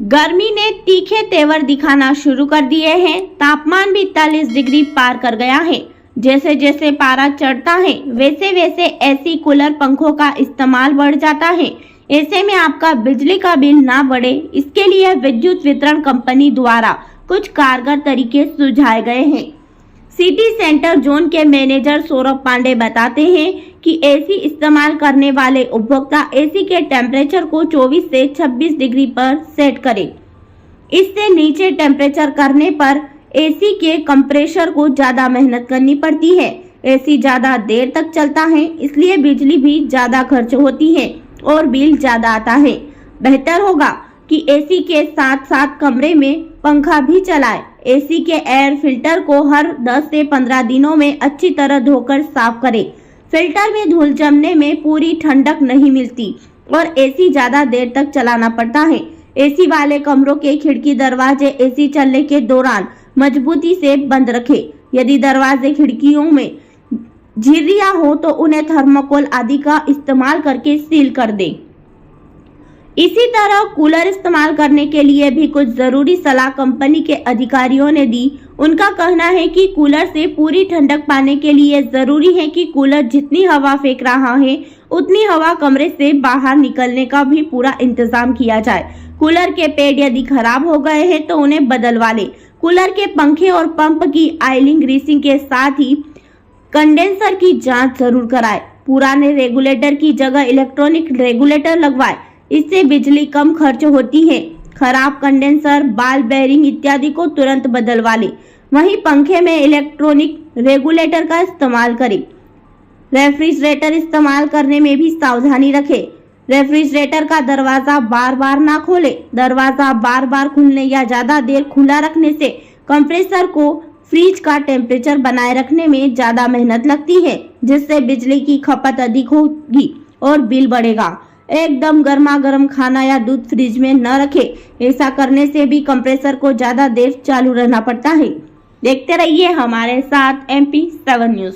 गर्मी ने तीखे तेवर दिखाना शुरू कर दिए हैं। तापमान भी 41 डिग्री पार कर गया है। जैसे जैसे पारा चढ़ता है वैसे वैसे एसी कूलर पंखों का इस्तेमाल बढ़ जाता है। ऐसे में आपका बिजली का बिल ना बढ़े, इसके लिए विद्युत वितरण कंपनी द्वारा कुछ कारगर तरीके सुझाए गए हैं। सिटी सेंटर जोन के मैनेजर सौरभ पांडे बताते हैं कि एसी इस्तेमाल करने वाले उपभोक्ता एसी के टेम्परेचर को 24 से 26 डिग्री पर सेट करें। इससे नीचे टेम्परेचर करने पर एसी के कंप्रेसर को ज्यादा मेहनत करनी पड़ती है। एसी ज्यादा देर तक चलता है, इसलिए बिजली भी ज्यादा खर्च होती है और बिल ज्यादा आता है। बेहतर होगा कि एसी के साथ साथ कमरे में पंखा भी चलाएं। एसी के एयर फिल्टर को हर 10 से 15 दिनों में अच्छी तरह धोकर साफ करें। फिल्टर में धूल जमने में पूरी ठंडक नहीं मिलती और एसी ज्यादा देर तक चलाना पड़ता है। एसी वाले कमरों के खिड़की दरवाजे एसी चलने के दौरान मजबूती से बंद रखें। यदि दरवाजे खिड़कियों में झिर्रियां हो तो उन्हें थर्मोकोल आदि का इस्तेमाल करके सील कर दें। इसी तरह कूलर इस्तेमाल करने के लिए भी कुछ जरूरी सलाह कंपनी के अधिकारियों ने दी। उनका कहना है कि कूलर से पूरी ठंडक पाने के लिए जरूरी है कि कूलर जितनी हवा फेंक रहा है उतनी हवा कमरे से बाहर निकलने का भी पूरा इंतजाम किया जाए। कूलर के पेड यदि खराब हो गए हैं तो उन्हें बदलवा लें। कूलर के पंखे और पंप की ऑयलिंग ग्रीसिंग के साथ ही कंडेंसर की जांच जरूर कराएं। पुराने रेगुलेटर की जगह इलेक्ट्रॉनिक रेगुलेटर लगवाएं। इससे बिजली कम खर्च होती है। खराब कंडेंसर, बाल बेयरिंग इत्यादि को तुरंत बदलवा लें। वहीं पंखे में इलेक्ट्रॉनिक रेगुलेटर का इस्तेमाल करें। रेफ्रिजरेटर इस्तेमाल करने में भी सावधानी रखें। रेफ्रिजरेटर का दरवाजा बार बार ना खोलें। दरवाजा बार बार खुलने या ज्यादा देर खुला रखने से कंप्रेसर को फ्रिज का टेम्परेचर बनाए रखने में ज्यादा मेहनत लगती है, जिससे बिजली की खपत अधिक होगी और बिल बढ़ेगा। एकदम गर्मा गर्म खाना या दूध फ्रिज में न रखें। ऐसा करने से भी कंप्रेसर को ज्यादा देर चालू रहना पड़ता है। देखते रहिए हमारे साथ MP7 न्यूज।